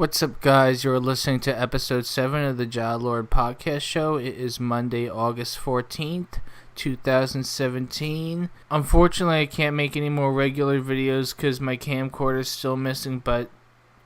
What's up, guys? You're listening to episode 7 of the Jod Lord Podcast Show. It is Monday, August 14th, 2017. Unfortunately, I can't make any more regular videos because my camcorder is still missing, but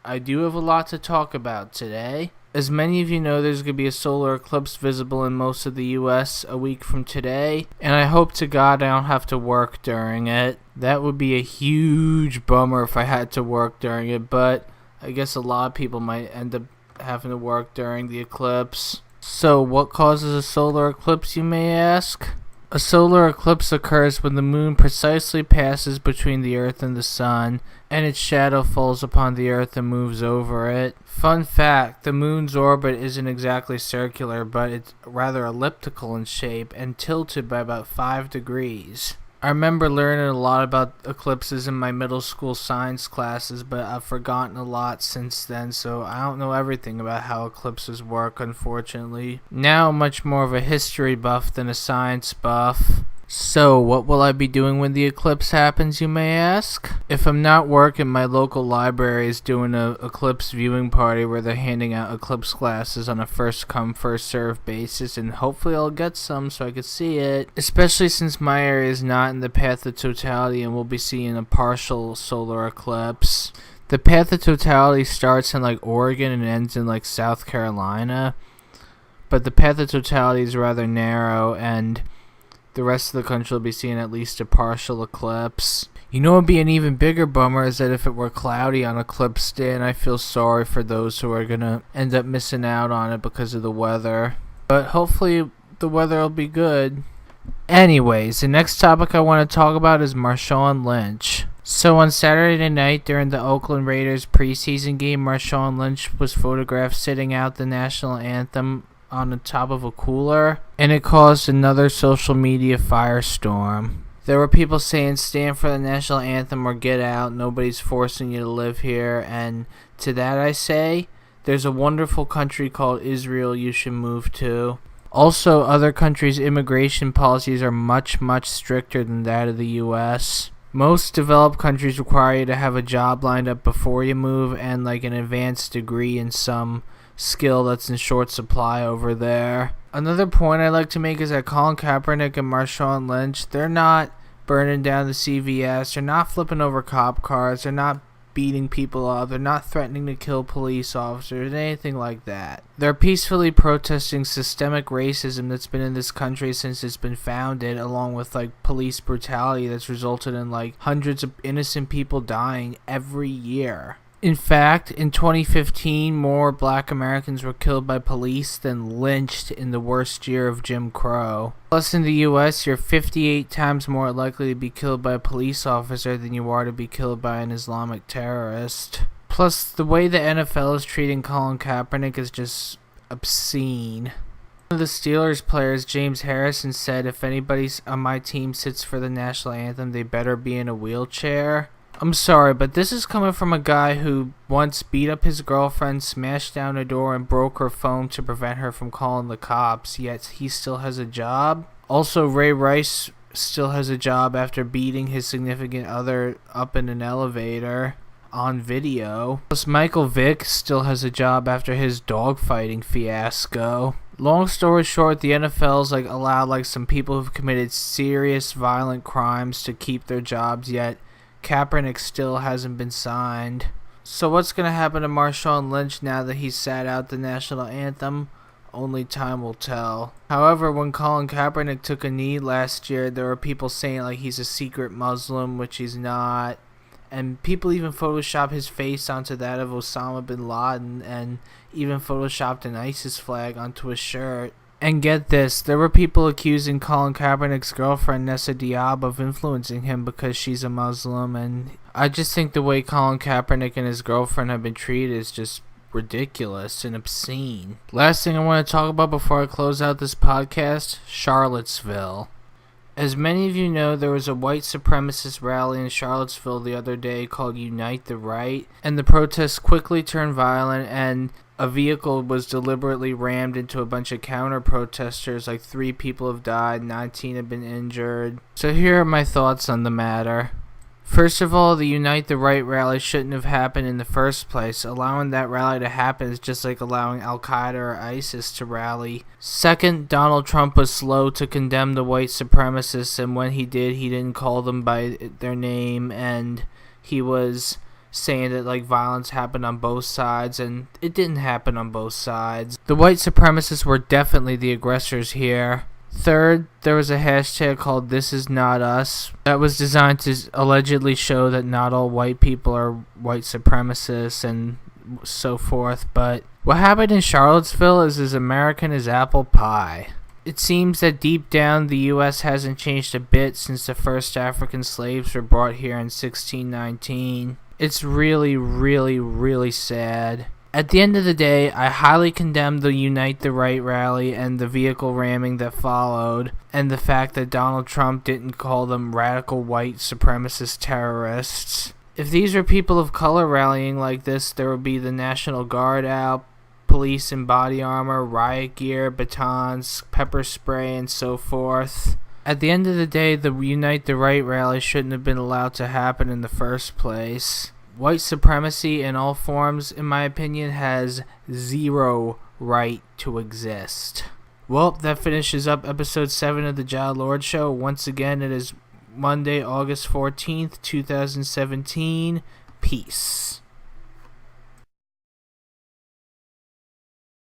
I do have a lot to talk about today. As many of you know, there's going to be a solar eclipse visible in most of the U.S. a week from today, and I hope to God I don't have to work during it. That would be a huge bummer if I had to work during it, but I guess a lot of people might end up having to work during the eclipse. So, what causes a solar eclipse, you may ask? A solar eclipse occurs when the moon precisely passes between the Earth and the Sun, and its shadow falls upon the Earth and moves over it. Fun fact, the moon's orbit isn't exactly circular, but it's rather elliptical in shape and tilted by about 5 degrees. I remember learning a lot about eclipses in my middle school science classes, but I've forgotten a lot since then, so I don't know everything about how eclipses work, unfortunately. Now I'm much more of a history buff than a science buff. So, what will I be doing when the eclipse happens, you may ask? If I'm not working, my local library is doing a eclipse viewing party where they're handing out eclipse glasses on a first-come, first-served basis, and hopefully I'll get some so I can see it. Especially since my area is not in the path of totality and we'll be seeing a partial solar eclipse. The path of totality starts in Oregon and ends in South Carolina, but the path of totality is rather narrow, and the rest of the country will be seeing at least a partial eclipse. You know what would be an even bigger bummer is that if it were cloudy on eclipse day, and I feel sorry for those who are going to end up missing out on it because of the weather. But hopefully the weather will be good. Anyways, the next topic I want to talk about is Marshawn Lynch. So on Saturday night during the Oakland Raiders preseason game, Marshawn Lynch was photographed sitting out the national anthem on the top of a cooler, and it caused another social media firestorm. There were people saying stand for the national anthem or get out, nobody's forcing you to live here, and to that I say, there's a wonderful country called Israel you should move to. Also, other countries' immigration policies are much, much stricter than that of the U.S. Most developed countries require you to have a job lined up before you move and an advanced degree in some skill that's in short supply over there. Another point I'd like to make is that Colin Kaepernick and Marshawn Lynch, they're not burning down the CVS, they're not flipping over cop cars, they're not beating people up, they're not threatening to kill police officers, anything like that. They're peacefully protesting systemic racism that's been in this country since it's been founded, along with police brutality that's resulted in hundreds of innocent people dying every year. In fact, in 2015, more black Americans were killed by police than lynched in the worst year of Jim Crow. Plus, in the U.S., you're 58 times more likely to be killed by a police officer than you are to be killed by an Islamic terrorist. Plus, the way the NFL is treating Colin Kaepernick is just obscene. One of the Steelers players, James Harrison, said if anybody on my team sits for the national anthem, they better be in a wheelchair. I'm sorry, but this is coming from a guy who once beat up his girlfriend, smashed down a door, and broke her phone to prevent her from calling the cops, yet he still has a job. Also, Ray Rice still has a job after beating his significant other up in an elevator on video. Plus, Michael Vick still has a job after his dogfighting fiasco. Long story short, the NFL's allowed some people who've committed serious violent crimes to keep their jobs, yet Kaepernick still hasn't been signed. So what's going to happen to Marshawn Lynch now that he's sat out the national anthem? Only time will tell. However, when Colin Kaepernick took a knee last year, there were people saying he's a secret Muslim, which he's not. And people even photoshopped his face onto that of Osama bin Laden and even photoshopped an ISIS flag onto his shirt. And get this, there were people accusing Colin Kaepernick's girlfriend Nessa Diab of influencing him because she's a Muslim, and I just think the way Colin Kaepernick and his girlfriend have been treated is just ridiculous and obscene. Last thing I want to talk about before I close out this podcast, Charlottesville. As many of you know, there was a white supremacist rally in Charlottesville the other day called Unite the Right, and the protests quickly turned violent, and a vehicle was deliberately rammed into a bunch of counter-protesters. 3 people have died, 19 have been injured. So here are my thoughts on the matter. First of all, the Unite the Right rally shouldn't have happened in the first place. Allowing that rally to happen is just like allowing Al-Qaeda or ISIS to rally. Second, Donald Trump was slow to condemn the white supremacists, and when he did, he didn't call them by their name, and he was saying that like violence happened on both sides, and it didn't happen on both sides. The white supremacists were definitely the aggressors here. Third, there was a hashtag called This Is Not Us that was designed to allegedly show that not all white people are white supremacists and so forth, but what happened in Charlottesville is as American as apple pie. It seems that deep down the U.S. hasn't changed a bit since the first African slaves were brought here in 1619. It's really, really, really sad. At the end of the day, I highly condemn the Unite the Right rally and the vehicle ramming that followed, and the fact that Donald Trump didn't call them radical white supremacist terrorists. If these were people of color rallying like this, there would be the National Guard out, police in body armor, riot gear, batons, pepper spray, and so forth. At the end of the day, the Unite the Right rally shouldn't have been allowed to happen in the first place. White supremacy in all forms, in my opinion, has zero right to exist. Well, that finishes up episode 7 of the Ja Lord Show. Once again, it is Monday, August 14th, 2017. Peace.